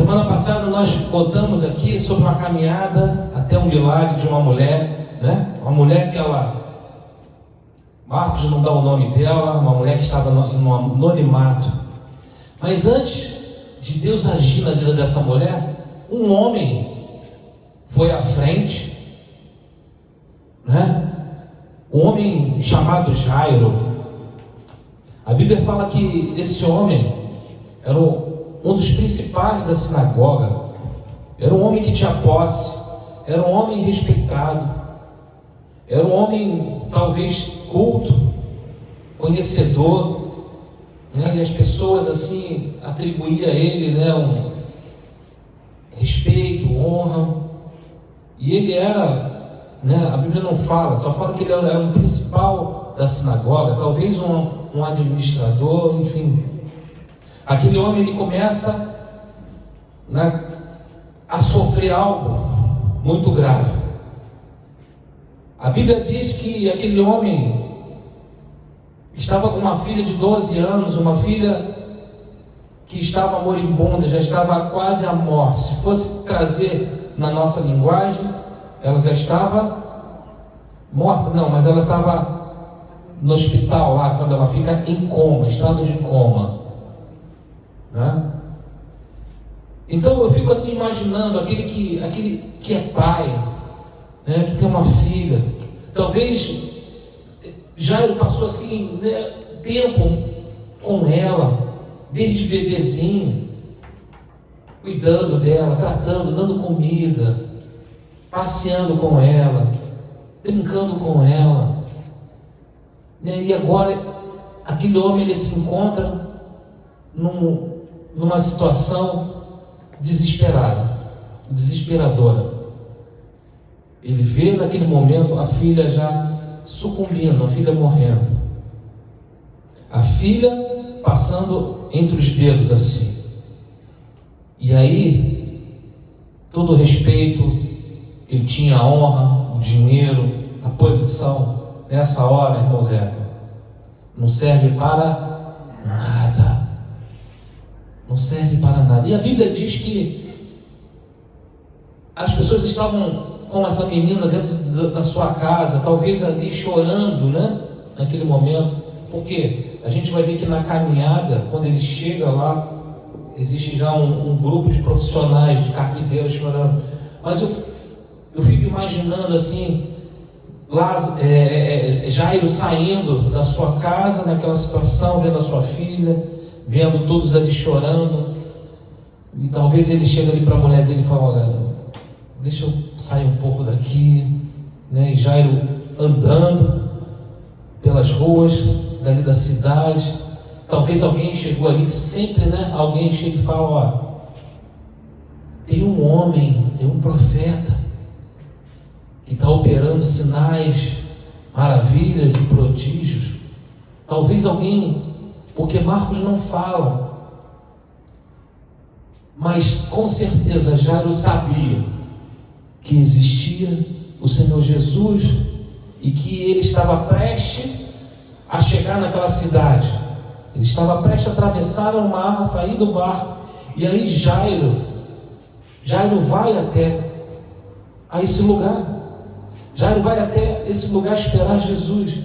semana passada nós contamos aqui sobre uma caminhada até um milagre de uma mulher, né? Uma mulher que Marcos não dá o nome dela, uma mulher que estava no anonimato. Mas antes de Deus agir na vida dessa mulher, um homem foi à frente, né? Um homem chamado Jairo. A Bíblia fala que esse homem era um dos principais da sinagoga, era um homem que tinha posse, era um homem respeitado, era um homem talvez culto, conhecedor, né? E as pessoas assim atribuíam a ele, né, um respeito, honra, e ele era, né, a Bíblia não fala, só fala que ele era um principal da sinagoga, talvez um administrador, enfim. Aquele homem, ele começa, né, a sofrer algo muito grave. A Bíblia diz que aquele homem estava com uma filha de 12 anos, uma filha que estava moribunda, já estava quase à morte. Se fosse trazer na nossa linguagem, ela já estava morta, não, mas ela estava no hospital lá, quando ela fica em coma, estado de coma, né? Então eu fico assim imaginando aquele que é pai, né, que tem uma filha. Talvez Jairo passou assim, né, tempo com ela, desde bebezinho, cuidando dela, tratando, dando comida, passeando com ela, brincando com ela, né? E agora aquele homem, ele se encontra numa situação desesperadora. Ele vê naquele momento a filha já sucumbindo, a filha morrendo, a filha passando entre os dedos assim. E aí, todo o respeito, ele tinha a honra, o dinheiro, a posição, nessa hora, irmão Zeca, não serve para nada. Não serve para nada. E a Bíblia diz que as pessoas estavam com essa menina dentro da sua casa, talvez ali chorando, né? Naquele momento, porque a gente vai ver que na caminhada, quando ele chega lá, existe já um grupo de profissionais, de carpinteiros chorando. Mas eu fico imaginando assim, Jairo saindo da sua casa, naquela situação, vendo a sua filha, vendo todos ali chorando, e talvez ele chega ali para a mulher dele e fala: olha, deixa eu sair um pouco daqui, né? E Jairo andando pelas ruas dali da cidade, talvez alguém chegou ali, sempre, né? Alguém chega e fala: ó, tem um homem, tem um profeta que está operando sinais, maravilhas e prodígios. Talvez alguém, porque Marcos não fala, mas com certeza Jairo sabia que existia o Senhor Jesus e que ele estava prestes a chegar naquela cidade. Ele estava prestes a atravessar o mar, a sair do barco. E aí Jairo vai até esse lugar. Jairo vai até esse lugar esperar Jesus.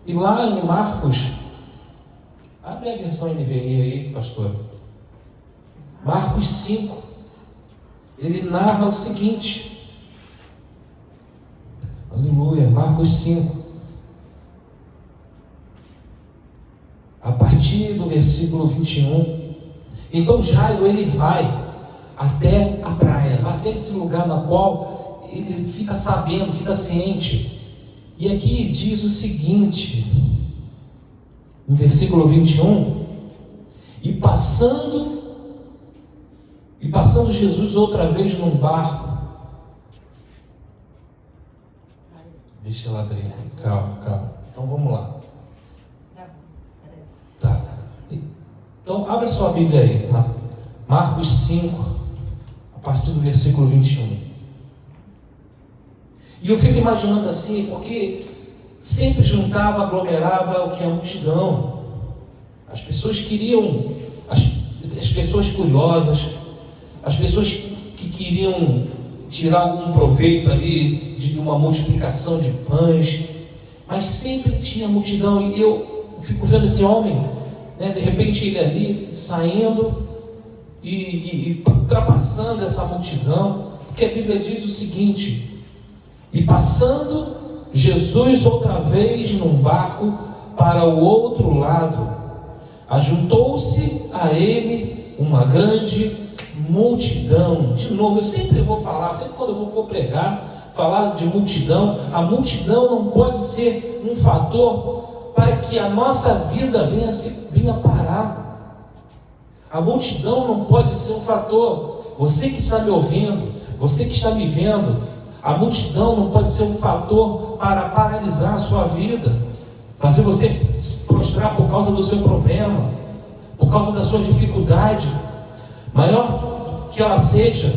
E lá em Marcos, abre a versão NVI aí, pastor. Marcos 5, ele narra o seguinte. Aleluia, Marcos 5. A partir do versículo 21. Então Jairo, ele vai até a praia, vai até esse lugar na qual ele fica sabendo, fica ciente. E aqui diz o seguinte, no versículo 21, e passando Jesus outra vez num barco. Deixa ela abrir, calma. Então vamos lá. Tá. Então abre sua Bíblia aí, Marcos 5, a partir do versículo 21. E eu fico imaginando assim, porque sempre juntava, aglomerava o que é a multidão. As pessoas queriam, as pessoas curiosas, as pessoas que queriam tirar algum proveito ali de uma multiplicação de pães, mas sempre tinha multidão. E eu fico vendo esse homem, né, de repente ele ali saindo e ultrapassando essa multidão, porque a Bíblia diz o seguinte: e passando Jesus outra vez num barco para o outro lado, ajuntou-se a ele uma grande multidão. De novo, eu sempre vou falar, sempre quando eu for pregar, falar de multidão. A multidão não pode ser um fator para que a nossa vida venha parar. A multidão não pode ser um fator. Você que está me ouvindo, você que está me vendo, a multidão não pode ser um fator para paralisar a sua vida, fazer você se prostrar por causa do seu problema, por causa da sua dificuldade, maior que ela seja.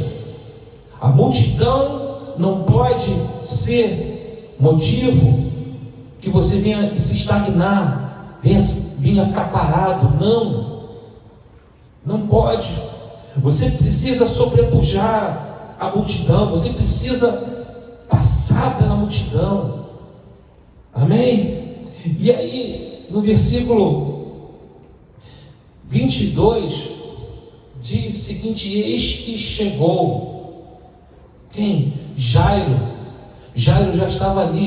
A multidão não pode ser motivo que você venha se estagnar, venha ficar parado. Não pode. Você precisa sobrepujar a multidão, você precisa passar pela multidão. Amém? E aí, no versículo 22, diz o seguinte: eis que chegou. Quem? Jairo. Jairo já estava ali,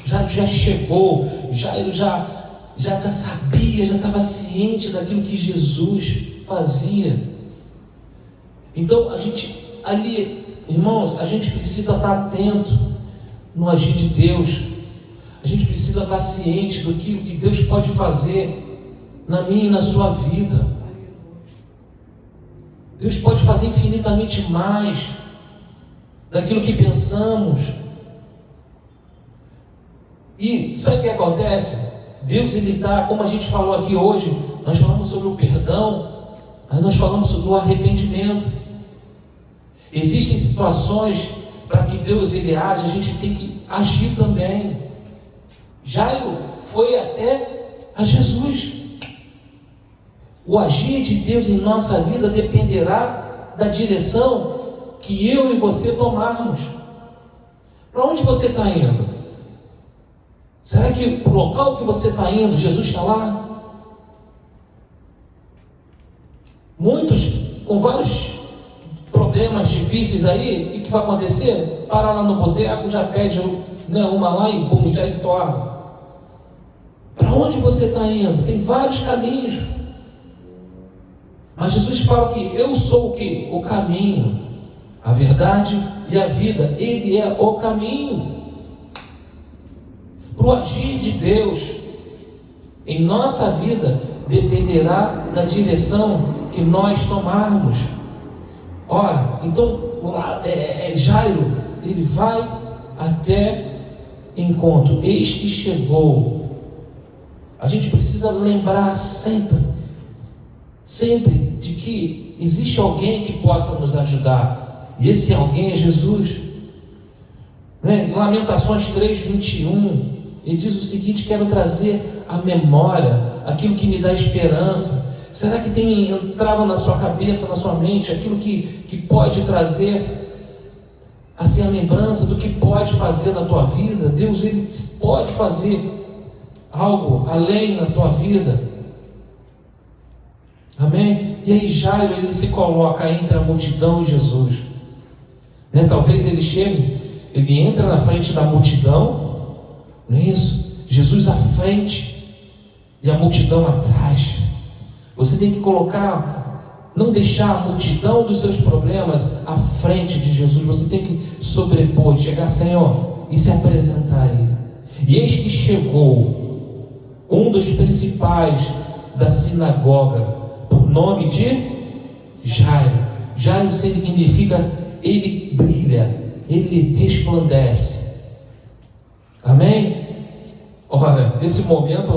Jairo já chegou, Jairo já sabia, já estava ciente daquilo que Jesus fazia. Então a gente ali, irmãos, a gente precisa estar atento no agir de Deus. A gente precisa estar ciente do que Deus pode fazer na minha e na sua vida. Deus pode fazer infinitamente mais daquilo que pensamos. E sabe o que acontece? Deus, Ele dá, como a gente falou aqui hoje, nós falamos sobre o perdão, aí nós falamos sobre o arrependimento. Existem situações para que Deus Ele age, a gente tem que agir também. Jairo foi até a Jesus. O agir de Deus em nossa vida dependerá da direção que eu e você tomarmos. Para onde você está indo? Será que para o local que você está indo, Jesus está lá? Muitos com vários problemas difíceis aí, e o que vai acontecer? Para lá no boteco, já pede uma lá e bum, já torna. Para onde você está indo? Tem vários caminhos. Mas Jesus fala que eu sou o quê? O caminho, a verdade e a vida. Ele é o caminho. Para o agir de Deus em nossa vida dependerá da direção que nós tomarmos. Ora, então Jairo, ele vai até encontro. Eis que chegou. A gente precisa lembrar sempre de que existe alguém que possa nos ajudar, e esse alguém é Jesus. Em Lamentações 3:21, ele diz o seguinte: quero trazer à memória aquilo que me dá esperança. Será que tem entrado na sua cabeça, na sua mente, aquilo que pode trazer assim a lembrança do que pode fazer na tua vida? Deus, Ele pode fazer algo além na tua vida. Amém? E aí Jairo, ele se coloca entre a multidão e Jesus. Talvez ele chegue, ele entra na frente da multidão, não é isso? Jesus à frente e a multidão atrás. Você tem que colocar, não deixar a multidão dos seus problemas à frente de Jesus. Você tem que sobrepor, chegar, Senhor, e se apresentar a Ele. E eis que chegou um dos principais da sinagoga, por nome de Jairo. Jairo significa ele brilha, ele resplandece. Amém? Ora, nesse momento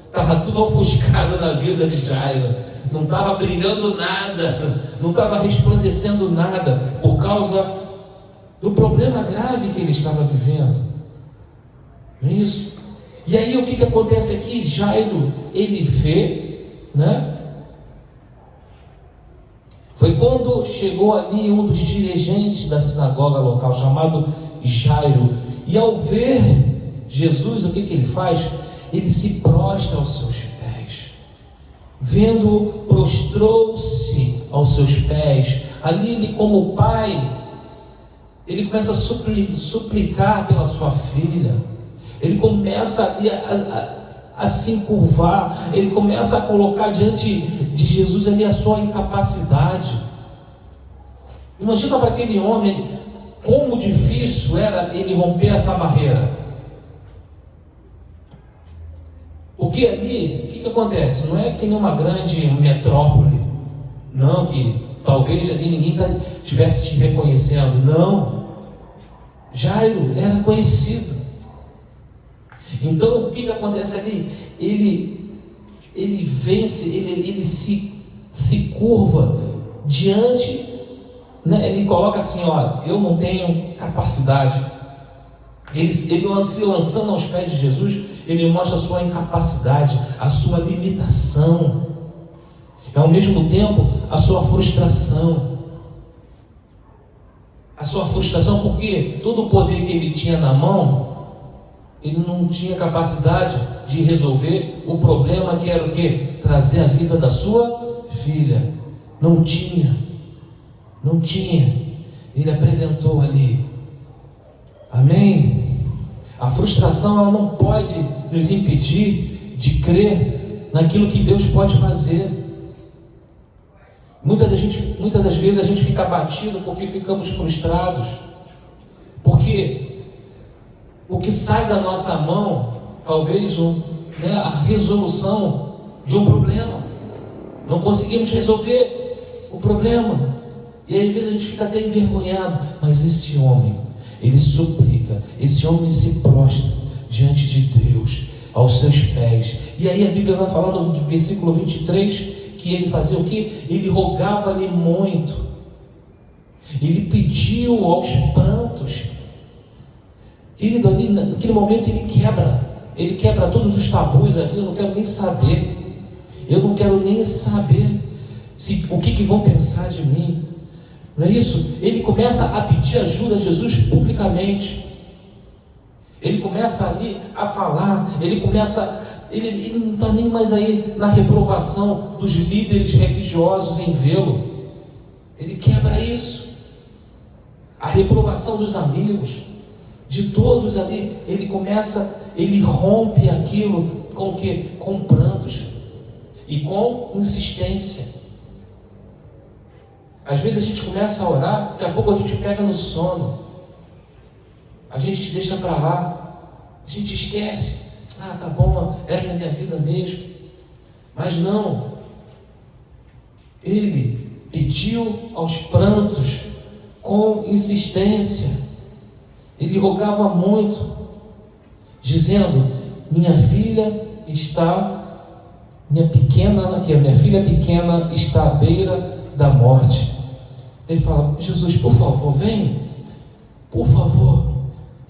estava tudo ofuscado na vida de Jairo, não estava brilhando nada, não estava resplandecendo nada, por causa do problema grave que ele estava vivendo. Não é isso? E aí o que acontece aqui? Jairo, ele vê, Foi quando chegou ali um dos dirigentes da sinagoga local, chamado Jairo, e ao ver Jesus, o que ele faz? Ele se prostra aos seus pés. Vendo, prostrou-se aos seus pés. Ali ele, como pai, ele começa a suplicar pela sua filha. Ele começa ali a se encurvar. Ele começa a colocar diante de Jesus ali a sua incapacidade. Imagina para aquele homem como difícil era ele romper essa barreira. Porque ali, o que acontece? Não é que nem uma grande metrópole, não, que talvez ali ninguém estivesse te reconhecendo, não. Jairo era conhecido. Então o que acontece ali? Ele vence, ele se curva diante, né? Ele coloca assim: olha, eu não tenho capacidade. Ele se lançando aos pés de Jesus, ele mostra a sua incapacidade, a sua limitação, e ao mesmo tempo a sua frustração. A sua frustração porque todo o poder que ele tinha na mão, ele não tinha capacidade de resolver o problema que era o quê? Trazer a vida da sua filha. Não tinha. Ele apresentou ali. Amém? A frustração, ela não pode nos impedir de crer naquilo que Deus pode fazer. Muitas das vezes a gente fica abatido porque ficamos frustrados, porque o que sai da nossa mão, talvez a resolução de um problema, não conseguimos resolver o problema, e aí às vezes a gente fica até envergonhado. Mas esse homem, ele suplica, esse homem se prostra diante de Deus, aos seus pés. E aí a Bíblia vai falar no versículo 23, que ele fazia o quê? Ele rogava-lhe muito, ele pediu aos prantos. Querido, ali naquele momento ele quebra todos os tabus ali. Eu não quero nem saber o que vão pensar de mim. Não é isso? Ele começa a pedir ajuda a Jesus publicamente. Ele começa ali a falar, ele não está nem mais aí na reprovação dos líderes religiosos em vê-lo. Ele quebra isso. A reprovação dos amigos, de todos ali, ele rompe aquilo com o quê? Com prantos e com insistência. Às vezes a gente começa a orar, daqui a pouco a gente pega no sono, a gente deixa para lá, a gente esquece. Tá bom, essa é a minha vida mesmo. Mas não, ele pediu aos prantos, com insistência, ele rogava muito, dizendo: minha filha pequena está à beira da morte. Ele fala: Jesus, por favor, vem, por favor,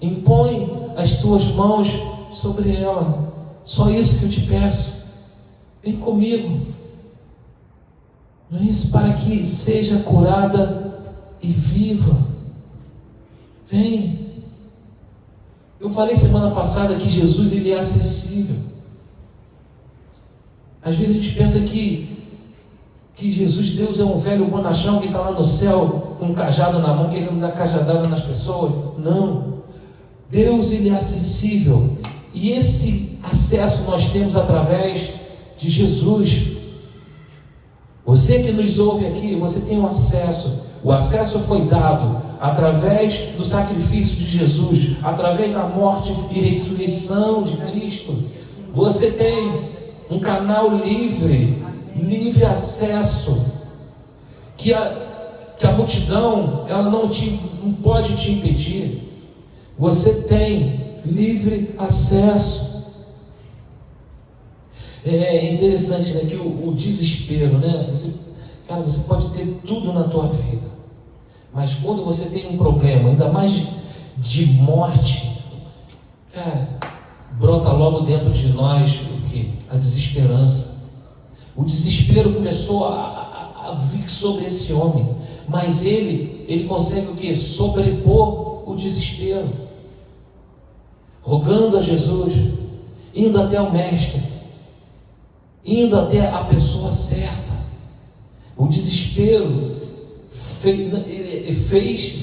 impõe as tuas mãos sobre ela, só isso que eu te peço, vem comigo, não é isso? Para que seja curada e viva, vem. Eu falei semana passada que Jesus, ele é acessível. Às vezes a gente pensa que Jesus, Deus é um velho bonachão que está lá no céu com um cajado na mão, querendo dar cajadada nas pessoas. Não, Deus, ele é acessível, e esse acesso nós temos através de Jesus. Você que nos ouve aqui, você tem um acesso. O acesso foi dado através do sacrifício de Jesus, através da morte e ressurreição de Cristo. Você tem um canal livre acesso, que a multidão ela não pode te impedir. Você tem livre acesso. É interessante, né, que o desespero, né? Você pode ter tudo na tua vida, mas quando você tem um problema, ainda mais de morte, brota logo dentro de nós o quê? A desesperança. O desespero começou a a vir sobre esse homem, mas ele consegue o quê? Sobrepor o desespero, rogando a Jesus, indo até o mestre, indo até a pessoa certa. O desespero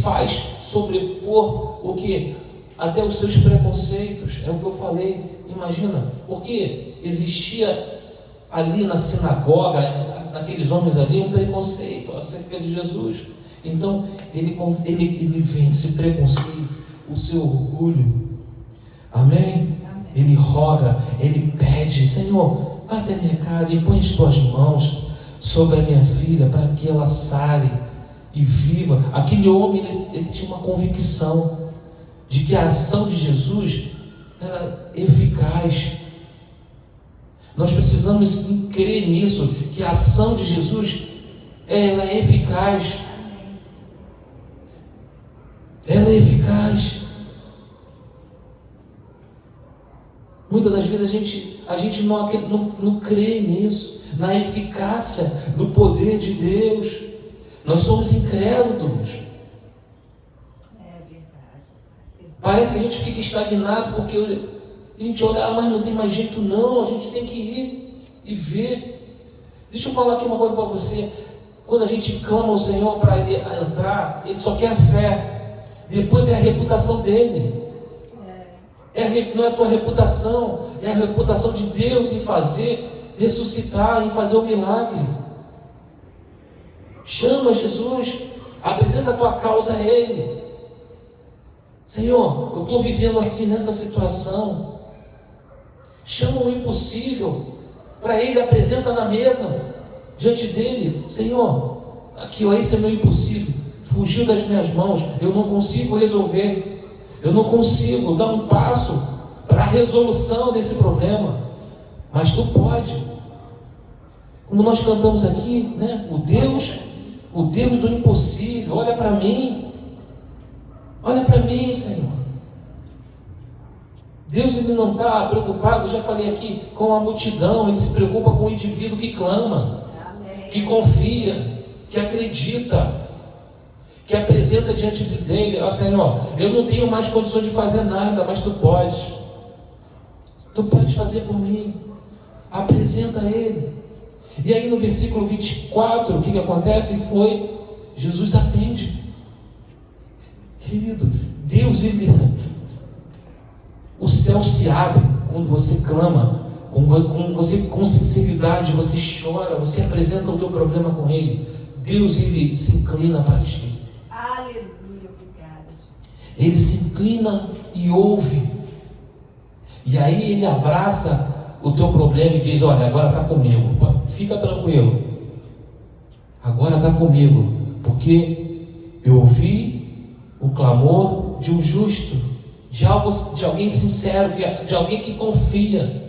faz sobrepor o que? Até os seus preconceitos. É o que eu falei. Imagina, porque existia ali na sinagoga, naqueles homens ali, um preconceito acerca de Jesus. Então ele vence o preconceito, o seu orgulho. Amém? Ele roga, ele pede: Senhor, vá até minha casa e põe as tuas mãos sobre a minha filha, para que ela sare e viva. Aquele homem, ele tinha uma convicção de que a ação de Jesus era eficaz. Nós precisamos crer nisso, que a ação de Jesus, ela é eficaz. Ela é eficaz. Muitas das vezes a gente não crê nisso, na eficácia do poder de Deus. Nós somos incrédulos. É verdade. Parece que a gente fica estagnado porque a gente olha, mas não tem mais jeito não, a gente tem que ir e ver. Deixa eu falar aqui uma coisa para você. Quando a gente clama ao Senhor para Ele entrar, Ele só quer a fé. Depois é a reputação dEle. Não é a tua reputação, é a reputação de Deus em fazer ressuscitar, em fazer o milagre. Chama Jesus, apresenta a tua causa a Ele. Senhor, eu estou vivendo assim nessa situação. Chama o impossível para Ele, apresenta na mesa, diante dEle. Senhor, aqui, ó, esse é meu impossível, fugiu das minhas mãos, eu não consigo resolver. Eu não consigo dar um passo para a resolução desse problema, mas Tu pode. Como nós cantamos aqui, né? O Deus do impossível, olha para mim, Senhor. Deus, Ele não está preocupado, já falei aqui, com a multidão. Ele se preocupa com o indivíduo que clama, que confia, que acredita, que apresenta diante dele: ó Senhor, eu não tenho mais condições de fazer nada, mas Tu podes fazer por mim. Apresenta a Ele. E aí no versículo 24, o que acontece? Jesus atende. Querido, Deus, o céu se abre quando você clama, com sinceridade, você chora, você apresenta o teu problema com Ele. Deus, Ele se inclina para ti. Aleluia, obrigada. Ele se inclina e ouve. E aí Ele abraça o teu problema e diz: olha, agora está comigo, fica tranquilo, agora está comigo, porque eu ouvi o clamor de um justo, de alguém sincero, de alguém que confia.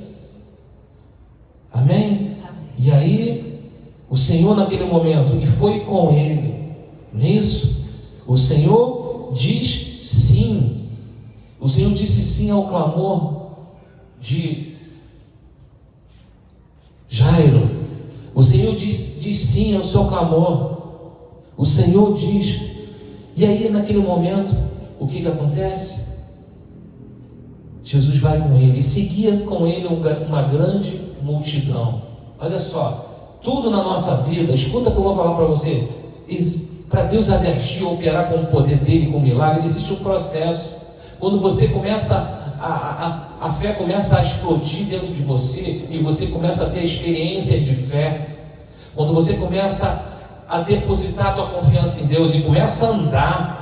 Amém? E aí o Senhor naquele momento, e foi com ele nisso, o Senhor diz sim. O Senhor disse sim ao clamor de Jairo. O Senhor diz sim ao seu clamor. O Senhor diz. E aí naquele momento, o que acontece? Jesus vai com ele, e seguia com ele uma grande multidão. Olha só, tudo na nossa vida, escuta o que eu vou falar para você. Para Deus agir, operar com o poder dele, com o milagre, existe um processo. Quando você começa, a fé começa a explodir dentro de você, e você começa a ter experiência de fé. Quando você começa a depositar a tua confiança em Deus e começa a andar,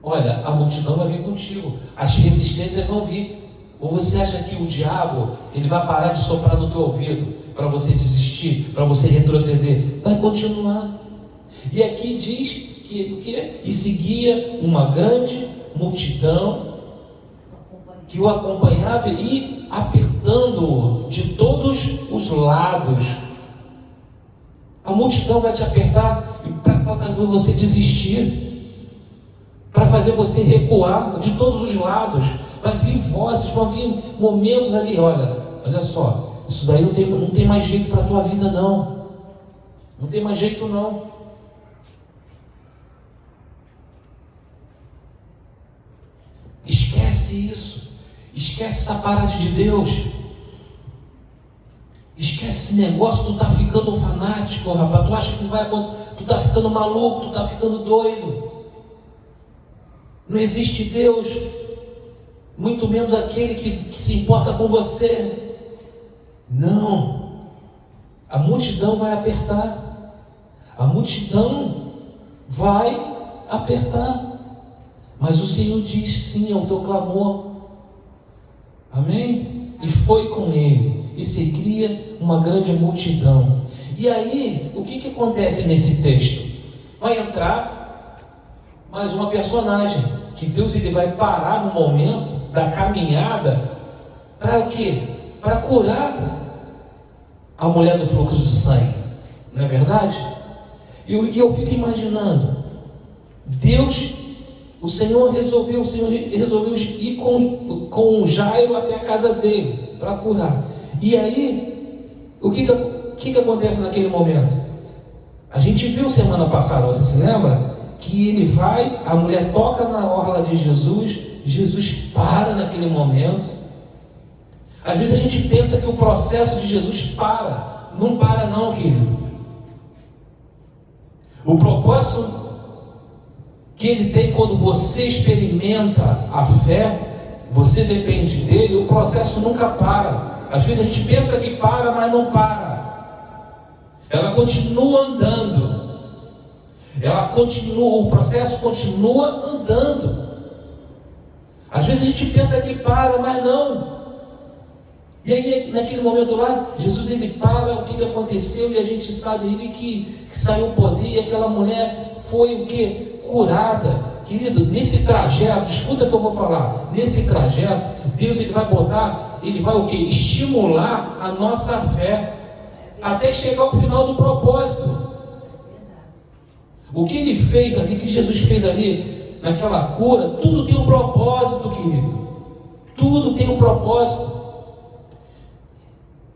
olha, a multidão vai vir contigo, as resistências vão vir. Ou você acha que o diabo, ele vai parar de soprar no teu ouvido para você desistir, para você retroceder? Vai continuar. E aqui diz que o quê? E seguia uma grande multidão que o acompanhava e apertando-o de todos os lados. A multidão vai te apertar para fazer você desistir, para fazer você recuar de todos os lados. Vai vir vozes, vão vir momentos ali. Olha só, isso daí não tem mais jeito para a tua vida, não. Não tem mais jeito não. Esquece isso. Esquece essa parada de Deus. Esquece esse negócio. Tu tá ficando fanático, rapaz. Tu acha que tu tá ficando maluco, tu tá ficando doido. Não existe Deus, muito menos aquele que se importa com você. Não. A multidão vai apertar. A multidão vai apertar. Mas o Senhor diz sim ao teu clamor. Amém? E foi com ele. E seguia uma grande multidão. E aí, o que acontece nesse texto? Vai entrar mais uma personagem. Que Deus ele vai parar no momento da caminhada. Para o quê? Para curar a mulher do fluxo de sangue. Não é verdade? E eu fico imaginando. O Senhor resolveu ir com Jairo até a casa dele para curar. E aí, o que acontece naquele momento? A gente viu semana passada, você se lembra? Que ele vai, a mulher toca na orla de Jesus, Jesus para naquele momento. Às vezes a gente pensa que o processo de Jesus para. Não para não, querido. O propósito que ele tem quando você experimenta a fé, você depende dele, o processo nunca para. Às vezes a gente pensa que para, mas não para. Ela continua andando. O processo continua andando. Às vezes a gente pensa que para, mas não. E aí naquele momento lá, Jesus ele para, o que aconteceu? E a gente sabe ele que saiu o poder, e aquela mulher foi o que? Curada. Querido, nesse trajeto, escuta o que eu vou falar. Nesse trajeto, Deus ele vai o que? Estimular a nossa fé, até chegar ao final do propósito. O que ele fez ali, que Jesus fez ali, naquela cura, tudo tem um propósito, querido. Tudo tem um propósito.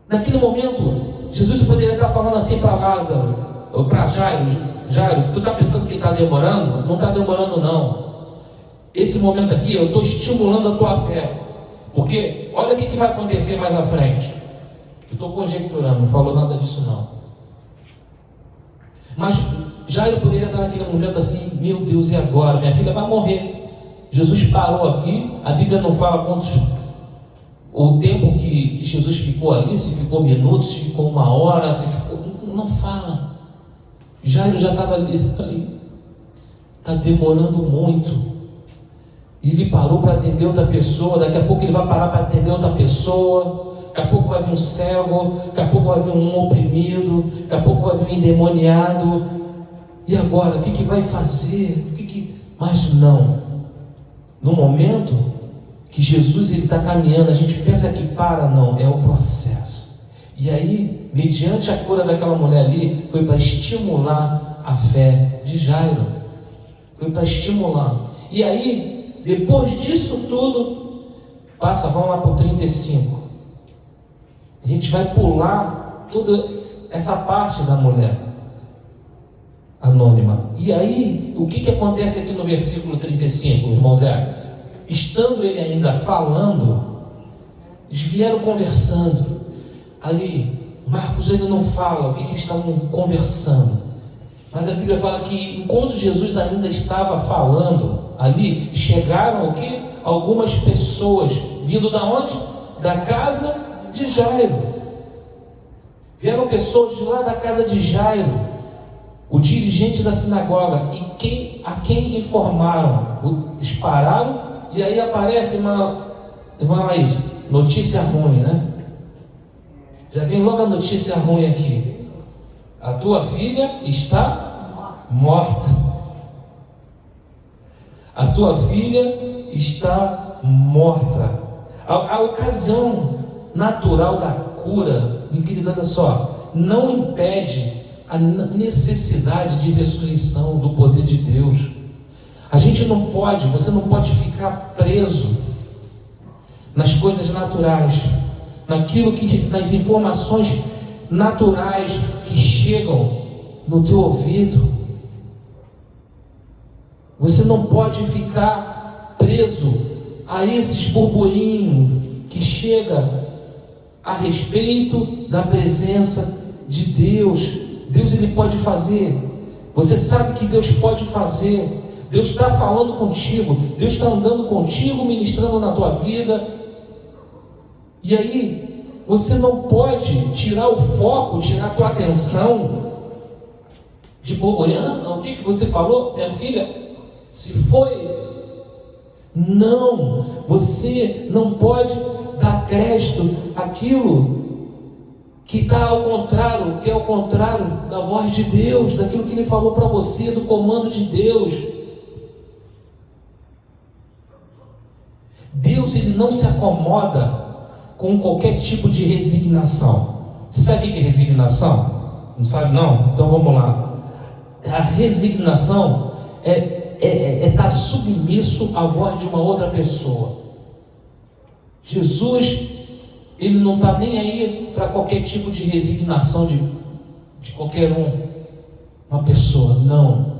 Naquele momento, Jesus poderia estar falando assim para Lázaro, ou para Jairo: tu está pensando que está demorando? Não está demorando não. Esse momento aqui, eu estou estimulando a tua fé. Porque, olha o que vai acontecer mais à frente. Eu estou conjecturando, não falou nada disso não. Mas Jairo poderia estar naquele momento assim: meu Deus, e agora? Minha filha vai morrer. Jesus parou aqui. A Bíblia não fala o tempo que Jesus ficou ali, se ficou minutos, se ficou uma hora, não fala. Jairo já estava ali, está demorando muito. Ele parou para atender outra pessoa. Daqui a pouco ele vai parar para atender outra pessoa. Daqui a pouco vai vir um cego, daqui a pouco vai vir um oprimido, daqui a pouco vai vir um endemoniado. E agora, o que vai fazer? Mas não. No momento que Jesus está caminhando, a gente pensa que para, não, é o processo. E aí, mediante a cura daquela mulher ali, foi para estimular a fé de Jairo. Foi para estimular. E aí, depois disso tudo, vamos lá para o 35. A gente vai pular toda essa parte da mulher anônima. E aí, o que acontece aqui no versículo 35, irmão Zé? Estando ele ainda falando, eles vieram conversando. Ali, Marcos ainda não fala o que eles estavam conversando. Mas a Bíblia fala que enquanto Jesus ainda estava falando, ali, chegaram o quê? Algumas pessoas, vindo da onde? Da casa de Jairo. Vieram pessoas de lá da casa de Jairo, o dirigente da sinagoga. E a quem informaram? Eles pararam. E aí aparece uma Laíde, notícia ruim, né? Já vem logo a notícia ruim aqui. A tua filha está morta. A tua filha está morta. A ocasião natural da cura, meu querido, olha só, não impede a necessidade de ressurreição do poder de Deus. Você não pode ficar preso nas coisas naturais, nas informações naturais que chegam no teu ouvido. Você não pode ficar preso a esses burburinhos que chega a respeito da presença de Deus. Deus, Ele pode fazer. Você sabe que Deus pode fazer. Deus está falando contigo. Deus está andando contigo, ministrando na tua vida. E aí, você não pode tirar o foco, tirar a tua atenção de burburinho. O que você falou, minha filha? Se foi, não, você não pode dar crédito àquilo que está ao contrário, que é ao contrário da voz de Deus, daquilo que Ele falou para você, do comando de Deus. Deus, Ele não se acomoda com qualquer tipo de resignação. Você sabe o que é resignação? Não sabe não? Então vamos lá. A resignação é estar submisso à voz de uma outra pessoa. Jesus, Ele não está nem aí para qualquer tipo de resignação de qualquer uma pessoa, não.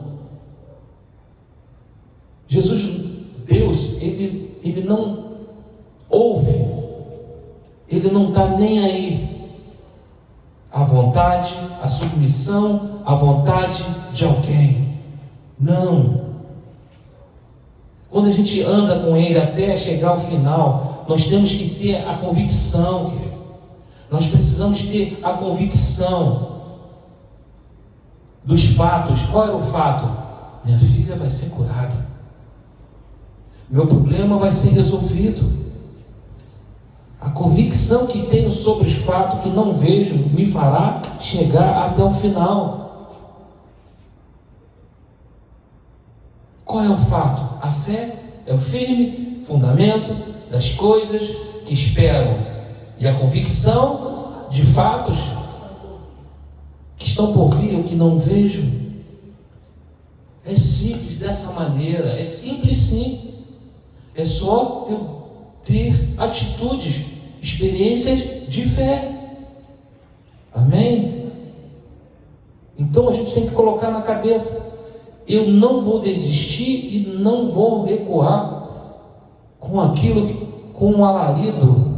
Jesus, Deus, Ele não ouve, Ele não está nem aí à vontade, à submissão, à vontade de alguém, não. Quando a gente anda com Ele até chegar ao final, nós temos que ter a convicção, nós precisamos ter a convicção dos fatos. Qual era o fato? Minha filha vai ser curada, meu problema vai ser resolvido. A convicção que tenho sobre os fatos que não vejo me fará chegar até o final. Qual é o fato? A fé é o firme fundamento das coisas que esperam, e a convicção de fatos que estão por vir ou que não vejo. É simples dessa maneira, é simples sim. É só eu ter atitudes, experiências de fé. Amém? Então a gente tem que colocar na cabeça: eu não vou desistir e não vou recuar com aquilo com um alarido.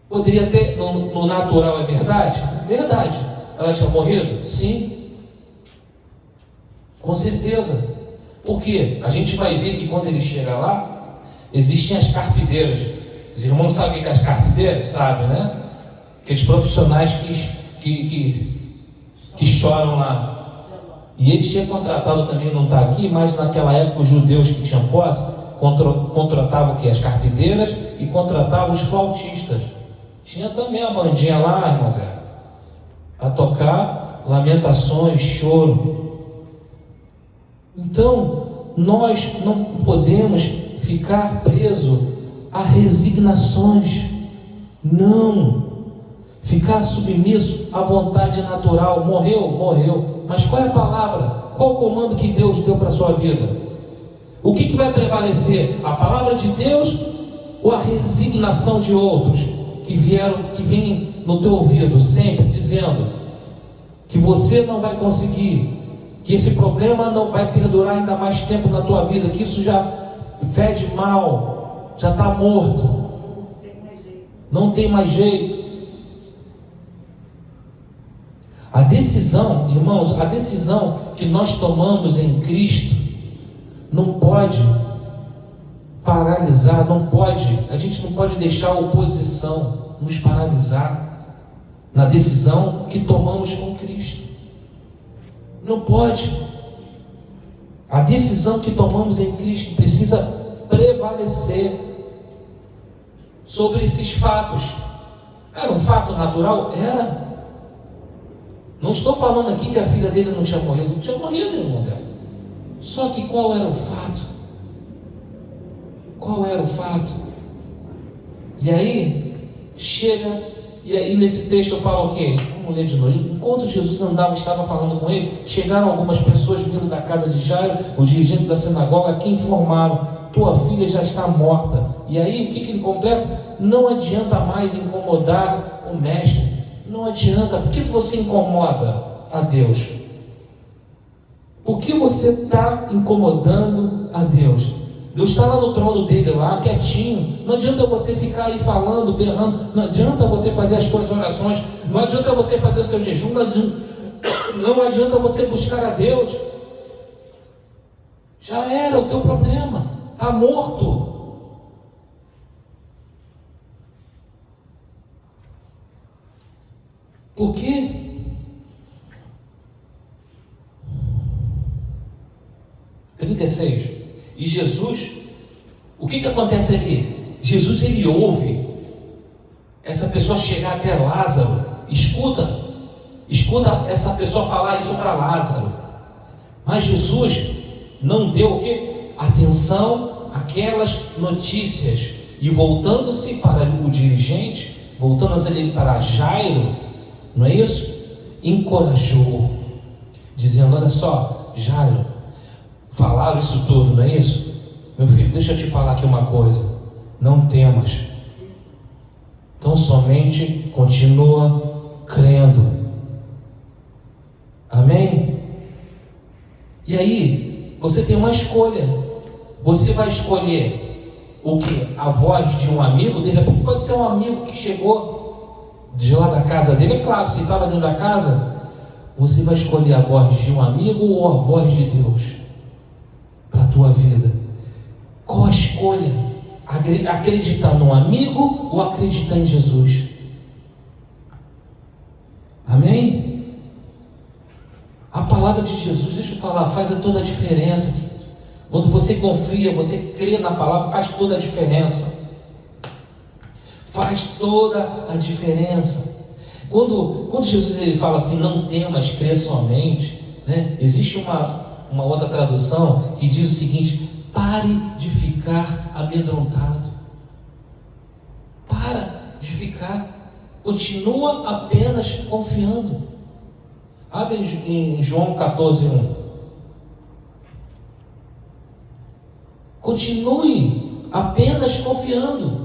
Poderia ter, no natural, é verdade? Verdade. Ela tinha morrido? Sim. Com certeza. Porque a gente vai ver que quando ele chega lá, existem as carpideiras. Os irmãos sabem o que é as carpideiras? Sabem, né? Aqueles profissionais que choram lá. E ele tinha contratado também, não está aqui, mas naquela época os judeus que tinham posse contratavam o quê? As carpideiras e contratavam os flautistas. Tinha também a bandinha lá, irmãos, a tocar lamentações, choro. Então, nós não podemos ficar presos a resignações, não. Ficar submisso à vontade natural. Morreu. Mas qual é a palavra? Qual o comando que Deus deu para a sua vida? O que vai prevalecer? A palavra de Deus ou a resignação de outros que vêm no teu ouvido sempre dizendo que você não vai conseguir, que esse problema não vai perdurar ainda mais tempo na tua vida, que isso já fede mal, já está morto, não tem mais jeito. A decisão, irmãos, a decisão que nós tomamos em Cristo não pode paralisar, a gente não pode deixar a oposição nos paralisar na decisão que tomamos com Cristo. Não pode. A decisão que tomamos em Cristo precisa prevalecer sobre esses fatos. Era um fato natural? Era. Não estou falando aqui que a filha dele não tinha morrido. Não tinha morrido, irmãos. Só que qual era o fato? Qual era o fato? E aí, chega, e aí nesse texto eu falo o quê? Vamos ler de novo. Enquanto Jesus andava, estava falando com ele, chegaram algumas pessoas vindo da casa de Jairo, o dirigente da sinagoga, que informaram: tua filha já está morta. E aí, o que ele completa? Não adianta mais incomodar o mestre. Não adianta. Por que você incomoda? a Deus? Por que você está incomodando a Deus? Deus está lá no trono dele, lá quietinho. Não adianta você ficar aí falando, berrando. Não adianta você fazer as suas orações. Não adianta você fazer o seu jejum. Não adianta você buscar a Deus. Já era o teu problema. Está morto. Por quê? E Jesus, o que acontece ali? Jesus, ele ouve essa pessoa chegar até Lázaro, escuta essa pessoa falar isso para Lázaro, mas Jesus não deu o quê? Atenção àquelas notícias, e voltando-se para o dirigente, voltando-se ali para Jairo, não é isso? Encorajou, dizendo: olha só, Jairo, falaram isso tudo, não é isso? Meu filho, deixa eu te falar aqui uma coisa. Não temas. Então somente continua crendo. Amém? E aí, você tem uma escolha. Você vai escolher o que? A voz de um amigo? De repente pode ser um amigo que chegou de lá da casa dele. É claro, se estava dentro da casa, você vai escolher a voz de um amigo ou a voz de Deus para a tua vida? Qual a escolha? Acreditar num amigo ou acreditar em Jesus? Amém? A palavra de Jesus, deixa eu falar, faz toda a diferença. Quando você confia, você crê na palavra, faz toda a diferença. Faz toda a diferença. Quando Jesus ele fala assim: não temas, crê somente, né? Existe uma outra tradução que diz o seguinte: pare de ficar amedrontado. Para de ficar. Continua apenas confiando. Abre em João 14:1. Continue apenas confiando.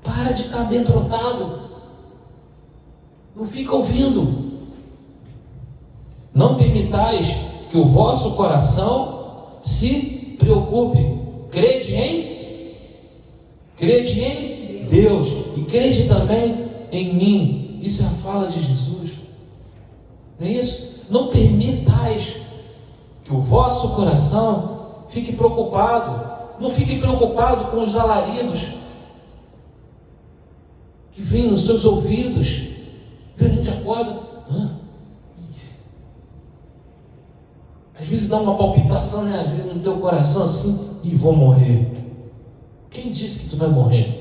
Para de estar amedrontado. Não fica ouvindo. Não permitais que o vosso coração se preocupe. Crede em Deus e crede também em mim. Isso é a fala de Jesus, não é isso? Não permitais que o vosso coração fique preocupado. Não fique preocupado com os alaridos que vêm nos seus ouvidos. A gente acorda, às vezes dá uma palpitação, né? Às vezes no teu coração assim: e vou morrer. Quem disse que tu vai morrer?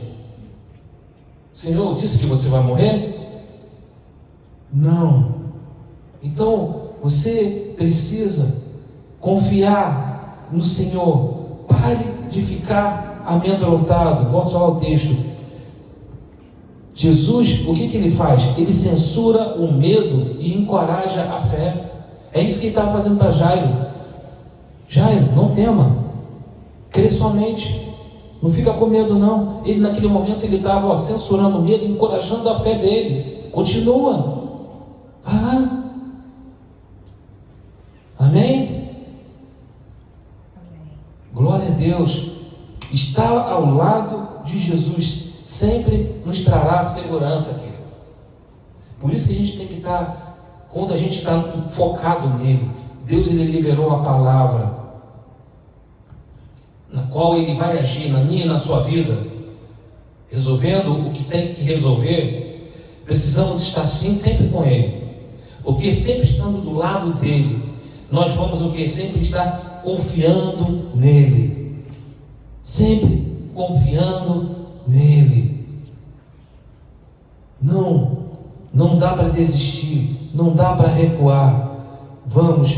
O Senhor disse que você vai morrer? Não. Então você precisa confiar no Senhor. Pare de ficar amedrontado. Volte lá ao texto. Jesus, o que ele faz? Ele censura o medo e encoraja a fé. É isso que ele estava fazendo para Jairo. Jairo, não tema, crê somente, não fica com medo não. Ele naquele momento ele estava censurando o medo, encorajando a fé dele. Continua, vai lá. Amém? Glória a Deus. Estar ao lado de Jesus sempre nos trará segurança, querido. Por isso que a gente tem que estar, quando a gente está focado nele, Deus ele liberou a palavra, na qual ele vai agir na minha e na sua vida, resolvendo o que tem que resolver. Precisamos estar sempre com ele, porque sempre estando do lado dele, nós vamos o que? Sempre estar confiando nele, sempre confiando nele. Não dá para desistir, não dá para recuar. Vamos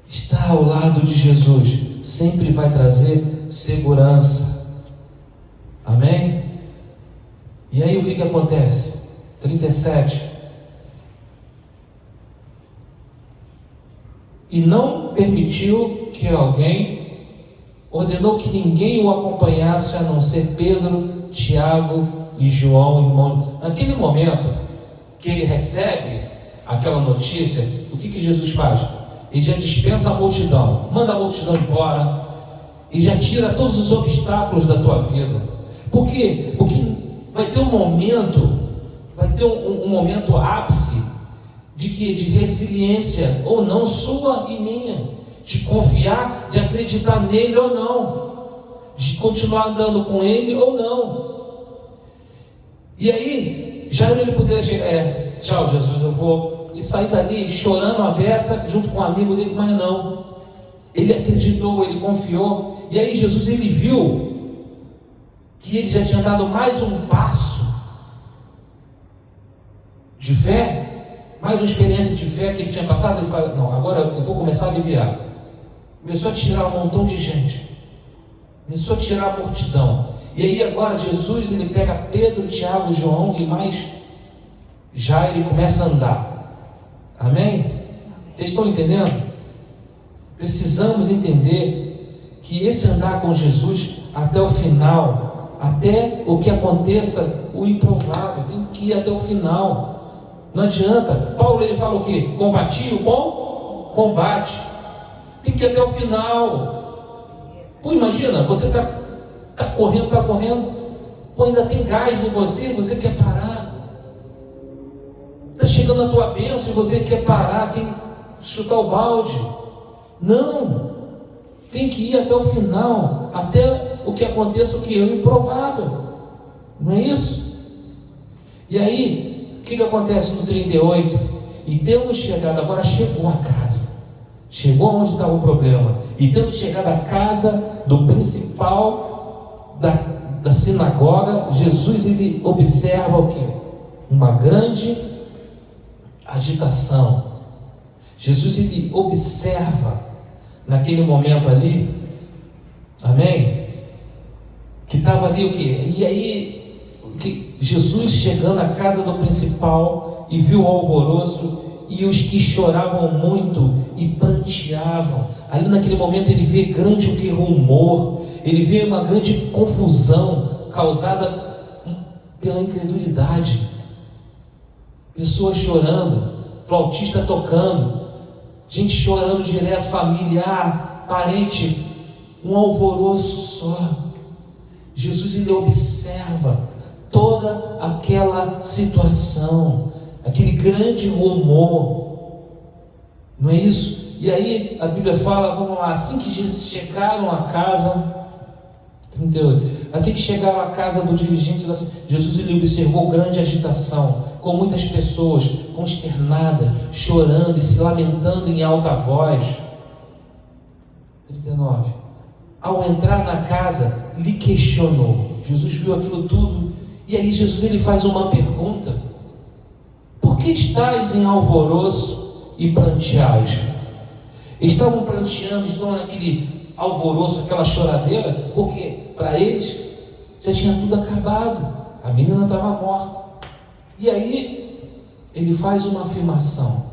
estar ao lado de Jesus, sempre vai trazer segurança. Amém? E aí o que acontece? 37. E não permitiu que alguém, ordenou que ninguém o acompanhasse a não ser Pedro, Tiago e João, irmão. Naquele momento que ele recebe aquela notícia, o que Jesus faz? Ele já dispensa a multidão, manda a multidão embora, e já tira todos os obstáculos da tua vida. Por quê? Porque vai ter um momento, um momento ápice de resiliência, ou não, sua e minha, de confiar, de acreditar nele ou não, de continuar andando com ele ou não. E aí, já ele poderia chegar, tchau Jesus, eu vou, e sair dali chorando a beça junto com um amigo dele, mas não. Ele acreditou, ele confiou, e aí Jesus, ele viu que ele já tinha dado mais um passo de fé, mais uma experiência de fé que ele tinha passado. Ele falou, não, agora eu vou começar a aliviar. Começou a tirar um montão de gente, começou a tirar a multidão. E aí agora Jesus, ele pega Pedro, Tiago, João e mais, já ele começa a andar. Amém? Vocês estão entendendo? Precisamos entender que esse andar com Jesus até o final, até o que aconteça, o improvável, tem que ir até o final. Não adianta. Paulo, ele fala o quê? Combati o bom combate. Tem que ir até o final. Pô, imagina, você está correndo, pô, ainda tem gás em você quer parar. Está chegando a tua bênção e você quer parar, quer chutar o balde. Não, tem que ir até o final, até o que aconteça, o que é o improvável. Não é isso? E aí, o que acontece no 38? E tendo chegado, agora chegou a casa, chegou onde estava o problema, e tendo chegado à casa do principal da sinagoga, Jesus, ele observa o quê? Uma grande agitação. Jesus, ele observa naquele momento ali, amém? Que estava ali o quê? E aí, Jesus chegando à casa do principal e viu o alvoroço e os que choravam muito e pranteavam. Ali naquele momento ele vê grande rumor, ele vê uma grande confusão causada pela incredulidade. Pessoas chorando, flautista tocando, gente chorando direto, familiar, parente, um alvoroço só. Jesus, ele observa toda aquela situação, aquele grande rumor, não é isso? E aí a Bíblia fala, vamos lá, assim que chegaram à casa, 38, assim que chegaram à casa do dirigente da cidade, Jesus, ele observou grande agitação, com muitas pessoas consternadas, chorando e se lamentando em alta voz. 39, ao entrar na casa, lhe questionou. Jesus viu aquilo tudo, e aí Jesus, ele faz uma pergunta: por que estáis em alvoroço e pranteais? Estavam pranteando, estão naquele alvoroço, aquela choradeira, porque para eles já tinha tudo acabado, a menina estava morta. E aí ele faz uma afirmação,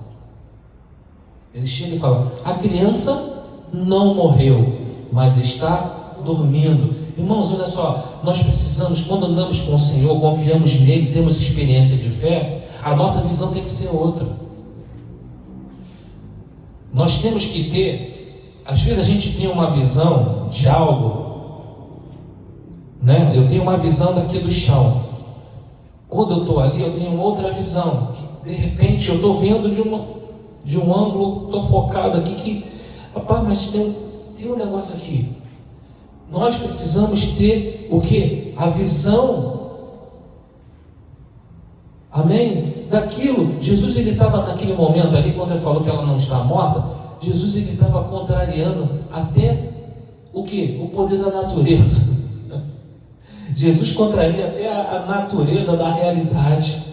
ele chega e fala: a criança não morreu, mas está dormindo. Irmãos, olha só, nós precisamos, quando andamos com o Senhor, confiamos nele, temos experiência de fé, a nossa visão tem que ser outra. Nós temos que ter, às vezes a gente tem uma visão de algo, né? Eu tenho uma visão daqui do chão. Quando eu estou ali, eu tenho outra visão. Que, de repente, eu estou vendo de um ângulo, estou focado aqui, que, rapaz, mas tem um negócio aqui. Nós precisamos ter o quê? A visão. Amém? Daquilo. Jesus, ele estava naquele momento ali, quando ele falou que ela não está morta, Jesus, ele estava contrariando até o quê? O poder da natureza. Jesus contraria até a natureza da realidade.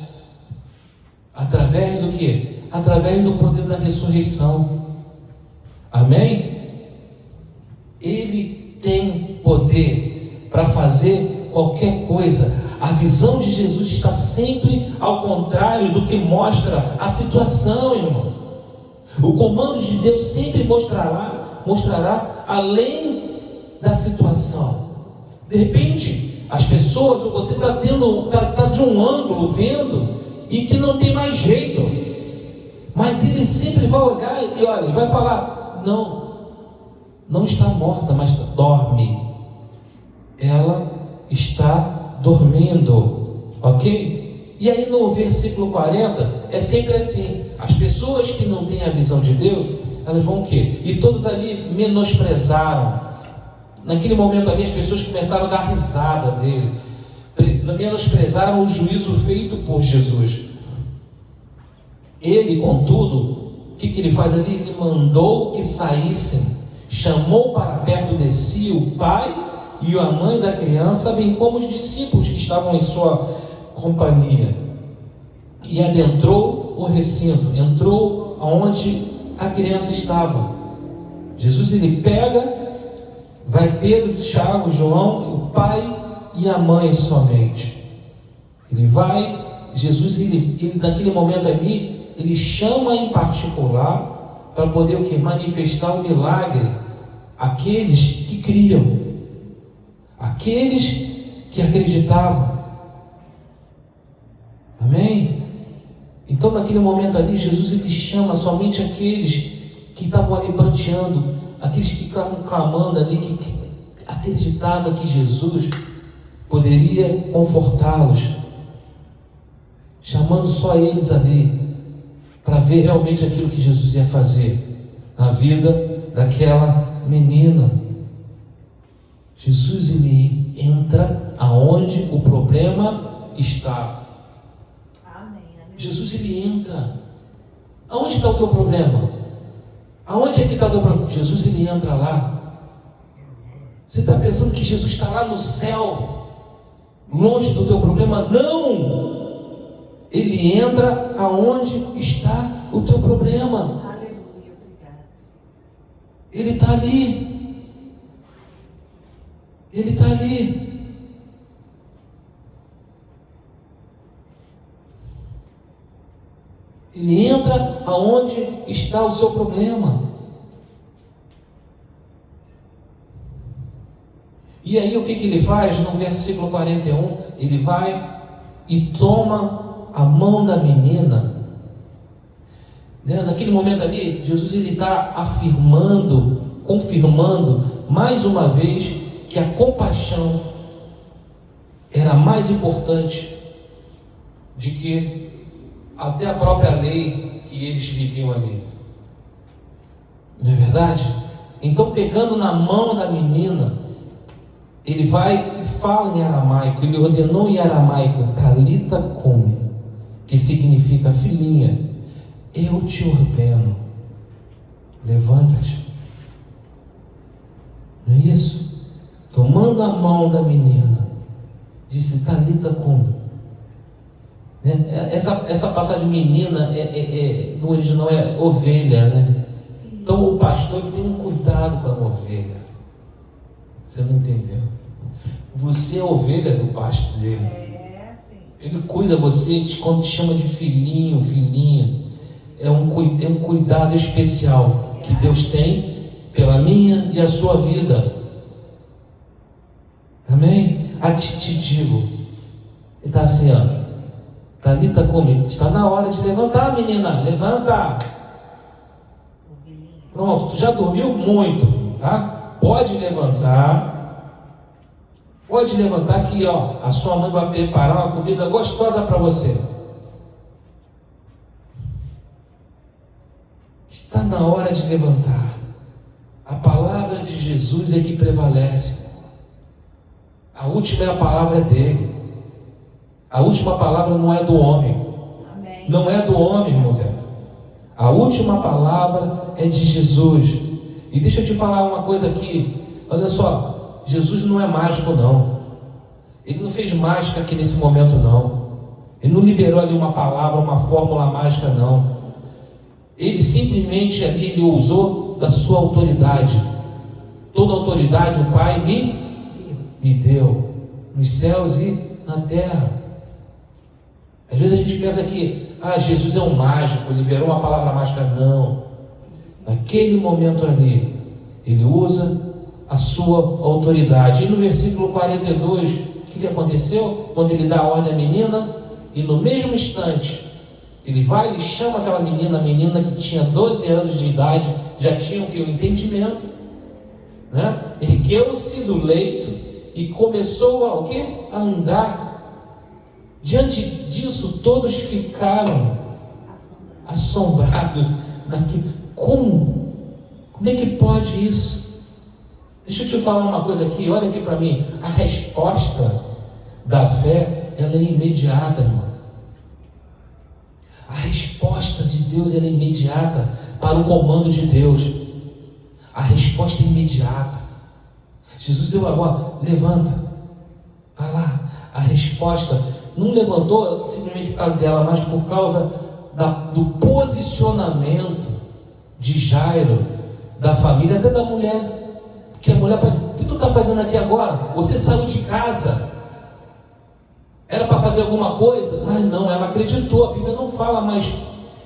Através do quê? Através do poder da ressurreição. Amém? Ele tem poder para fazer qualquer coisa. A visão de Jesus está sempre ao contrário do que mostra a situação, irmão. O comando de Deus sempre mostrará além da situação. De repente, as pessoas, ou você está de um ângulo vendo, e que não tem mais jeito. Mas ele sempre vai olhar e olha, e vai falar: não está morta, mas dorme. Ela está dormindo, ok? E aí no versículo 40 é sempre assim: as pessoas que não têm a visão de Deus, elas vão o quê? E todos ali menosprezaram. Naquele momento ali as pessoas começaram a dar risada dele, menosprezaram o juízo feito por Jesus. Ele, contudo, o que ele faz ali? Ele mandou que saíssem, chamou para perto de si o pai e a mãe da criança, bem como os discípulos que estavam em sua companhia, e adentrou o recinto, entrou aonde a criança estava. Jesus, ele pega, vai Pedro, Tiago, João, o pai e a mãe somente. Ele vai, Jesus, ele naquele momento ali, ele chama em particular para poder o que? Manifestar o milagre àqueles que criam, aqueles que acreditavam. Amém? Então naquele momento ali, Jesus ele chama somente aqueles que estavam ali pranteando, aqueles que estavam clamando ali, que acreditavam que Jesus poderia confortá-los, chamando só eles ali, para ver realmente aquilo que Jesus ia fazer na vida daquela menina. Jesus ele entra aonde o problema está. Amém. Jesus ele entra. Aonde está o teu problema? Aonde é que está o teu problema? Jesus ele entra lá. Você está pensando que Jesus está lá no céu, longe do teu problema? Não! Ele entra aonde está o teu problema. Aleluia, obrigada. Ele está ali. Ele está ali. Ele entra aonde está o seu problema. E aí o que ele faz? No versículo 41, ele vai e toma a mão da menina. Naquele momento ali, Jesus ele está afirmando, confirmando mais uma vez que a compaixão era mais importante de que até a própria lei que eles viviam ali. Não é verdade? Então, pegando na mão da menina, ele vai e fala em aramaico, ele ordenou em aramaico, Talita cumi, que significa filhinha, eu te ordeno, levanta-te. Não é isso? Tomando a mão da menina, disse Talita cumi. Essa passagem menina no original é ovelha, né? Então o pastor ele tem um cuidado com a ovelha. Você não entendeu? Você é ovelha do pasto dele. Ele cuida de você quando te chama de filhinho, filhinha. É um cuidado especial que Deus tem pela minha e a sua vida. Amém? A te digo. Ele está assim, ó. Talita cumi. Está na hora de levantar, menina. Levanta. Pronto, tu já dormiu muito, tá? Pode levantar. Pode levantar aqui, ó. A sua mãe vai preparar uma comida gostosa para você. Está na hora de levantar. A palavra de Jesus é que prevalece. A última palavra é dele. A última palavra não é do homem. Amém. Não é do homem, irmão Zé. A última palavra é de Jesus. E deixa eu te falar uma coisa aqui. Olha só, Jesus não é mágico não. Ele não fez mágica aqui nesse momento não. Ele não liberou ali uma palavra, uma fórmula mágica não. Ele simplesmente ali ele usou da sua autoridade. Toda autoridade o Pai me deu, nos céus e na terra. Às vezes a gente pensa que Jesus é um mágico, liberou uma palavra mágica. Não. Naquele momento ali, ele usa a sua autoridade. E no versículo 42, o que aconteceu? Quando ele dá a ordem à menina, e no mesmo instante, Ele vai, ele chama aquela menina, a menina que tinha 12 anos de idade, já tinha o que? O entendimento, né? Ergueu-se do leito e começou a o quê? A andar. Diante disso, todos ficaram assombrados. Como é que pode isso? Deixa eu te falar uma coisa aqui, olha aqui para mim. A resposta da fé, ela é imediata, irmão. A resposta de Deus, ela é imediata para o comando de Deus. A resposta é imediata. Jesus deu agora, levanta, vai lá. A resposta não levantou simplesmente por causa dela, mas por causa do posicionamento de Jairo, da família, até da mulher. Porque a mulher pode, o que tu está fazendo aqui agora? Você saiu de casa, era para fazer alguma coisa? Ai não, ela acreditou. A Bíblia não fala, mas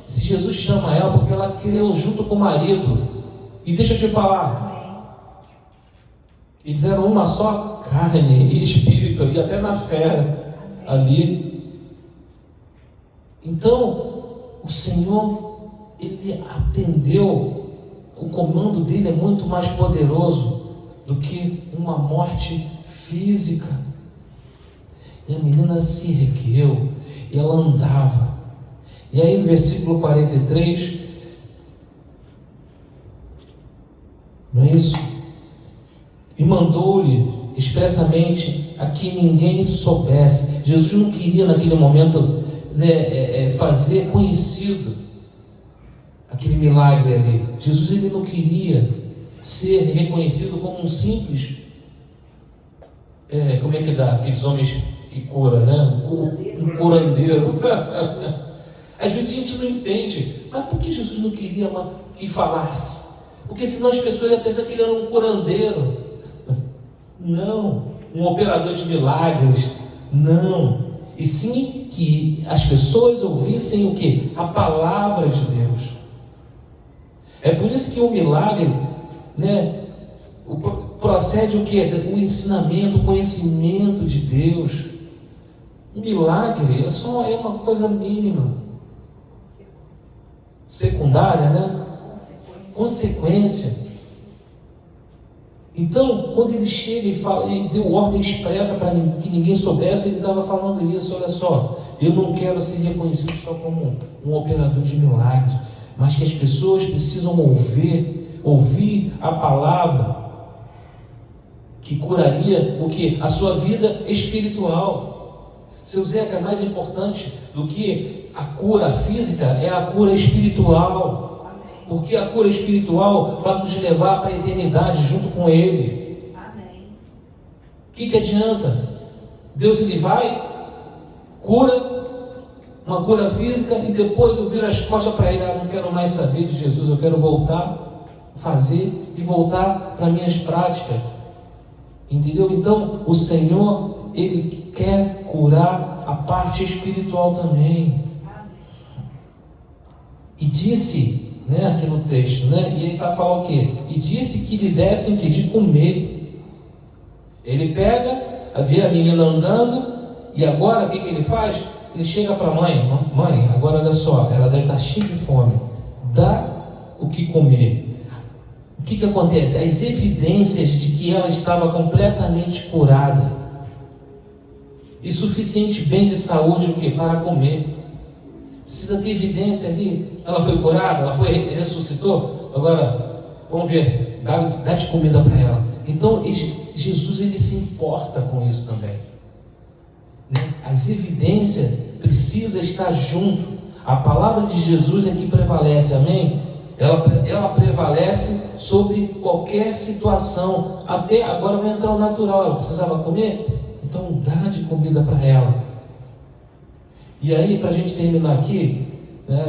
se Jesus chama ela, porque ela creu junto com o marido. E deixa eu te falar, eles eram uma só carne e espírito, e até na fé ali. Então o Senhor, Ele atendeu. O comando dele é muito mais poderoso do que uma morte física. E a menina se ergueu, e ela andava. E aí no versículo 43, não é isso? E mandou-lhe expressamente a que ninguém soubesse. Jesus não queria naquele momento, fazer conhecido aquele milagre ali. Jesus, ele não queria ser reconhecido como um simples, como é que dá? Aqueles homens que cura, né? Um curandeiro. Às vezes a gente não entende, mas por que Jesus não queria que falasse? Porque senão as pessoas iam pensar que ele era um curandeiro. Não, um operador de milagres. Não. E sim que as pessoas ouvissem o quê? A palavra de Deus. É por isso que o milagre, procede o quê? O ensinamento, o conhecimento de Deus. O milagre é uma coisa mínima, secundária, né? Consequência. Então, quando ele chega e fala, e deu ordem expressa para que ninguém soubesse, ele estava falando isso. Olha só, eu não quero ser reconhecido só como um operador de milagres, mas que as pessoas precisam ouvir a palavra que curaria o que? A sua vida espiritual. Seu Zeca, mais importante do que a cura física é a cura espiritual. Porque a cura espiritual vai nos levar para a eternidade junto com Ele. Amém. O que adianta? Deus, ele vai, cura, uma cura física, e depois eu viro as costas para Ele. Não quero mais saber de Jesus, eu quero voltar, fazer e voltar para minhas práticas. Entendeu? Então o Senhor, Ele quer curar a parte espiritual também. E disse, aqui no texto, e ele vai falar o quê? E disse que lhe dessem o quê? De comer. Ele pega, vê a menina andando, e agora o que ele faz? Ele chega para a mãe: mãe, agora olha só, ela deve estar cheia de fome, dá o que comer. O que acontece? As evidências de que ela estava completamente curada e suficiente bem de saúde para comer. Precisa ter evidência ali. Ela foi curada, ela ressuscitou. Agora, vamos ver, dá de comida para ela. Então, Jesus, ele se importa com isso também. As evidências precisam estar junto. A palavra de Jesus é que prevalece, amém? Ela prevalece sobre qualquer situação. Até agora vai entrar o natural. Ela precisava comer, então dá de comida para ela. E aí, para a gente terminar aqui,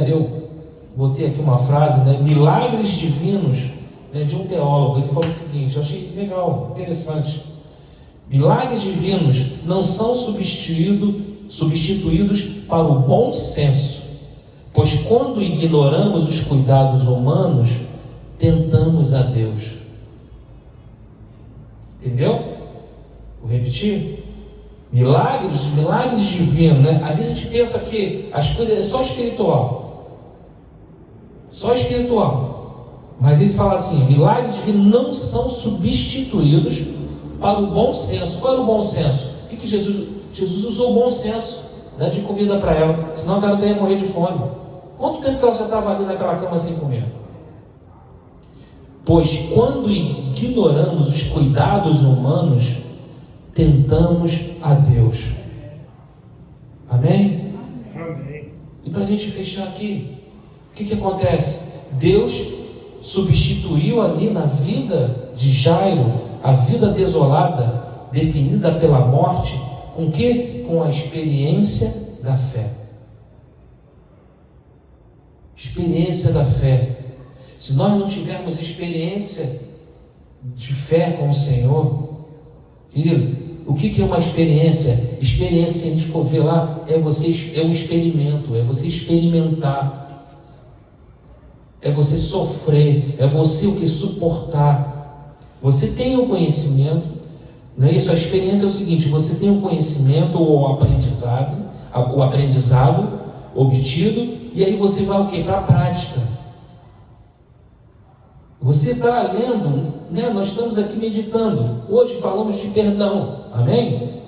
eu botei aqui uma frase, milagres divinos, de um teólogo. Ele falou o seguinte, eu achei legal, interessante: milagres divinos não são substituídos para o bom senso, pois quando ignoramos os cuidados humanos, tentamos a Deus. Entendeu? Vou repetir. Milagres divinos, né? Às vezes a gente pensa que as coisas é só espiritual. Só espiritual. Mas ele fala assim: milagres divinos não são substituídos para o bom senso. Qual era o bom senso? O que Jesus usou o bom senso, né, de comida para ela, senão a garota ia morrer de fome. Quanto tempo que ela já estava ali naquela cama sem comer? Pois quando ignoramos os cuidados humanos, tentamos a Deus. Amém? Amém. E para a gente fechar aqui, o que acontece? Deus substituiu ali na vida de Jairo, a vida desolada, definida pela morte, com o quê? Com a experiência da fé. Experiência da fé. Se nós não tivermos experiência de fé com o Senhor, querido, o que é uma experiência? Experiência, se a gente for ver lá, é um experimento, é você experimentar, é você sofrer, é você o que suportar. Você tem o conhecimento, não é isso? A experiência é o seguinte: você tem o conhecimento ou o aprendizado obtido, e aí você vai o quê? Para a prática. Você está lendo, né? Nós estamos aqui meditando. Hoje falamos de perdão, amém?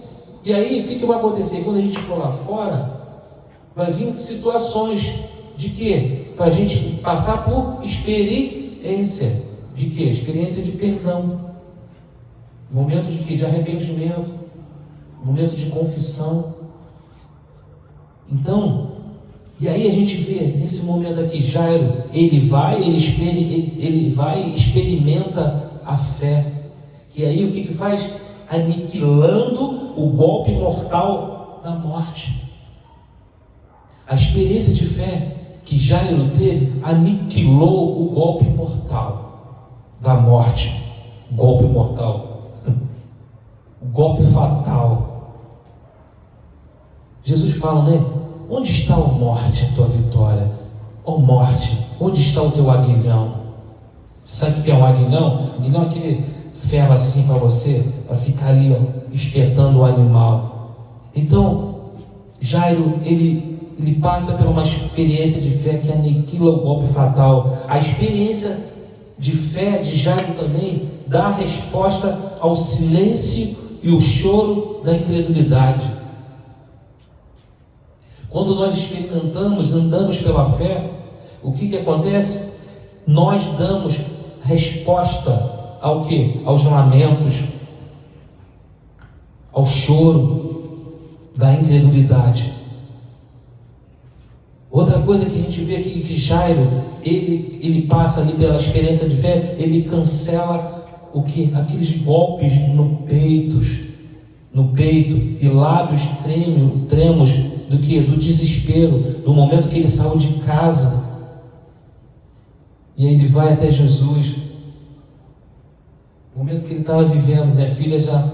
E aí, o que vai acontecer? Quando a gente for lá fora, vai vir situações de quê? Para a gente passar por experiência. De quê? Experiência de perdão. Momentos de quê? De arrependimento. Momentos de confissão. Então, e aí a gente vê nesse momento aqui, Jairo, ele vai e experimenta a fé. Que aí o que faz? Aniquilando o golpe mortal da morte. A experiência de fé que Jairo teve aniquilou o golpe mortal da morte. Golpe mortal. O golpe fatal. Jesus fala, né? Onde está, ó morte, a tua vitória? Ó morte, onde está o teu aguilhão? Sabe o que é um aguilhão? Aguilhão é aquele ferro assim para você, para ficar ali, ó, espetando o animal. Então, Jairo, ele passa por uma experiência de fé que aniquila o golpe fatal. A experiência de fé de Jairo também dá a resposta ao silêncio e o choro da incredulidade. Quando nós experimentamos, andamos pela fé, o que acontece? Nós damos resposta ao quê? Aos lamentos, ao choro da incredulidade. Outra coisa que a gente vê aqui, que Jairo, ele passa ali pela experiência de fé, ele cancela o que? Aqueles golpes no peito, e lábios tremos do que? Do desespero, do momento que ele saiu de casa, e aí ele vai até Jesus, o momento que ele estava vivendo, minha filha já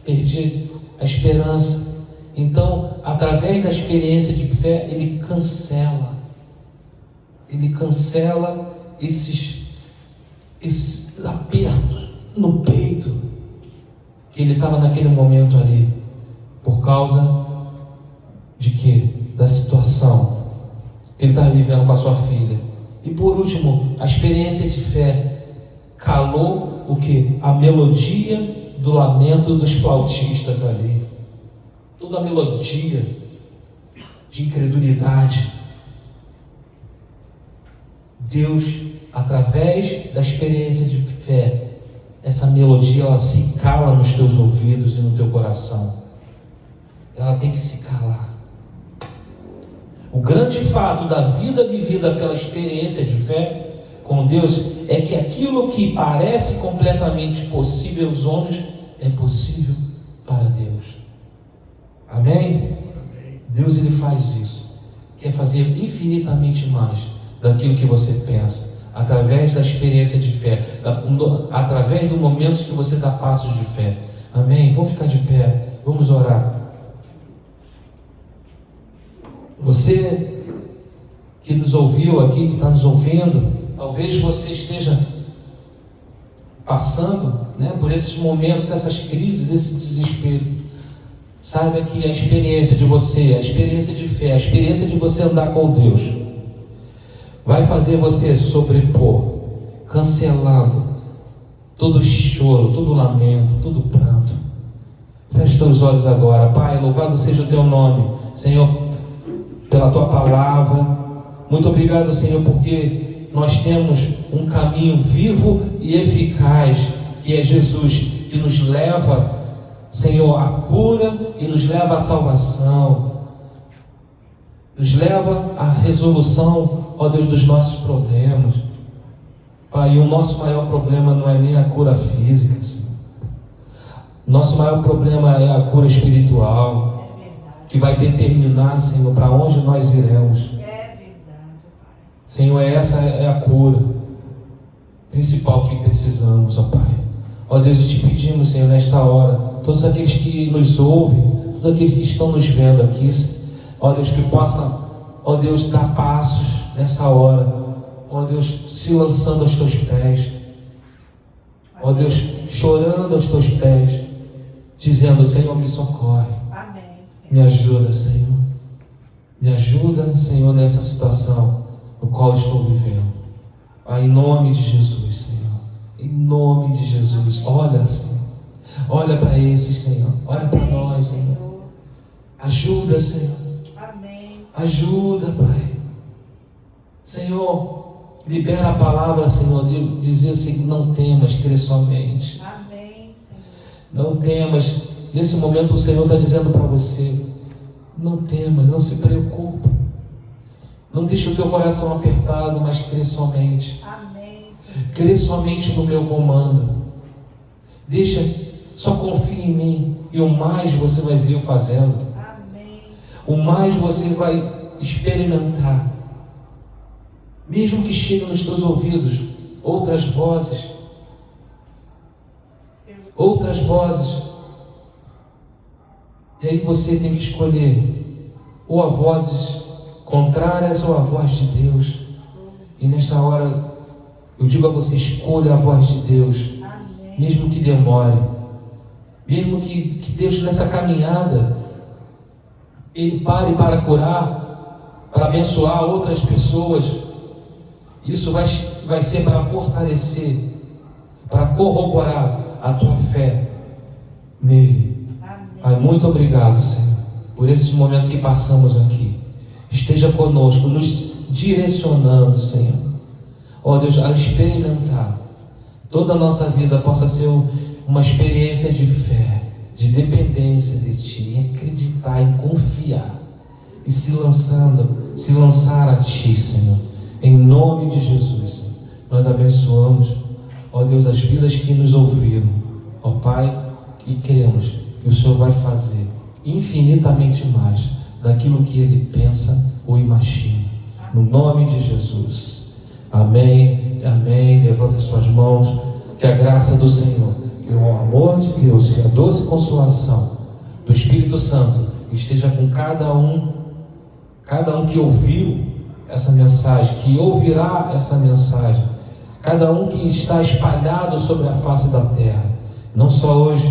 perdi a esperança. Então, através da experiência de fé, ele cancela esses apertos no peito que ele estava naquele momento ali, por causa de quê? Da situação que ele estava vivendo com a sua filha. E por último, a experiência de fé calou o quê? A melodia do lamento dos flautistas ali. Toda a melodia de incredulidade. Deus, através da experiência de fé, essa melodia, ela se cala nos teus ouvidos e no teu coração. Ela tem que se calar. O grande fato da vida vivida pela experiência de fé com Deus é que aquilo que parece completamente possível aos homens é possível para Deus. Amém? Deus, ele faz isso. Quer fazer infinitamente mais daquilo que você pensa, através da experiência de fé, através dos momentos que você dá passos de fé. Amém? Vamos ficar de pé, vamos orar. Você que nos ouviu aqui, que está nos ouvindo, talvez você esteja passando, né, por esses momentos, essas crises, esse desespero. Saiba que a experiência de você, a experiência de fé, a experiência de você andar com Deus, vai fazer você sobrepor, cancelando todo choro, todo lamento, todo pranto. Feche teus olhos agora. Pai, louvado seja o teu nome, Senhor, pela tua palavra. Muito obrigado, Senhor, porque nós temos um caminho vivo e eficaz, que é Jesus, que nos leva, Senhor, à cura e nos leva à salvação, nos leva à resolução, ó Deus, dos nossos problemas. Pai, o nosso maior problema não é nem a cura física, Senhor. Nosso maior problema é a cura espiritual, que vai determinar, Senhor, para onde nós iremos. Senhor, essa é a cura principal que precisamos, ó Pai. Ó Deus, e te pedimos, Senhor, nesta hora, todos aqueles que nos ouvem, todos aqueles que estão nos vendo aqui, ó Deus, que possam, ó Deus, dar passos nessa hora, ó Deus, se lançando aos teus pés, ó Deus, chorando aos teus pés, dizendo: Senhor, me socorre. Amém, Senhor. Me ajuda, Senhor. Me ajuda, Senhor, nessa situação no qual estou vivendo. Em nome de Jesus, Senhor. Em nome de Jesus. Olha, Senhor. Olha para esses, Senhor. Olha para nós, Senhor. Ajuda, Senhor. Amém. Ajuda, Pai. Senhor, libera a palavra, Senhor, de dizer assim: não temas, crê somente. Amém, Senhor. Não temas. Nesse momento o Senhor está dizendo para você: não temas, não se preocupe. Não deixe o teu coração apertado, mas crê somente. Amém, Senhor. Crê somente no meu comando. Só confie em mim, e o mais você vai ver eu fazendo. Amém. O mais você vai experimentar. Mesmo que chegue nos teus ouvidos outras vozes. E aí você tem que escolher ou a vozes contrárias ou a voz de Deus. E nesta hora eu digo a você: escolha a voz de Deus. Amém. Mesmo que demore, mesmo que Deus nessa caminhada Ele pare para curar, para abençoar outras pessoas. Isso vai ser para fortalecer, para corroborar a tua fé nele. Pai, muito obrigado, Senhor, por esse momento que passamos aqui. Esteja conosco, nos direcionando, Senhor. Ó Deus, a experimentar toda a nossa vida possa ser uma experiência de fé, de dependência de Ti, em acreditar, em confiar e se lançar a Ti, Senhor. Em nome de Jesus, Senhor, nós abençoamos, ó Deus, as vidas que nos ouviram, ó Pai, e cremos que o Senhor vai fazer infinitamente mais daquilo que Ele pensa ou imagina. No nome de Jesus. Amém, amém. Levanta as suas mãos. Que a graça do Senhor, que o amor de Deus, que a doce consolação do Espírito Santo esteja com cada um que ouviu essa mensagem, que ouvirá essa mensagem, cada um que está espalhado sobre a face da terra, não só hoje,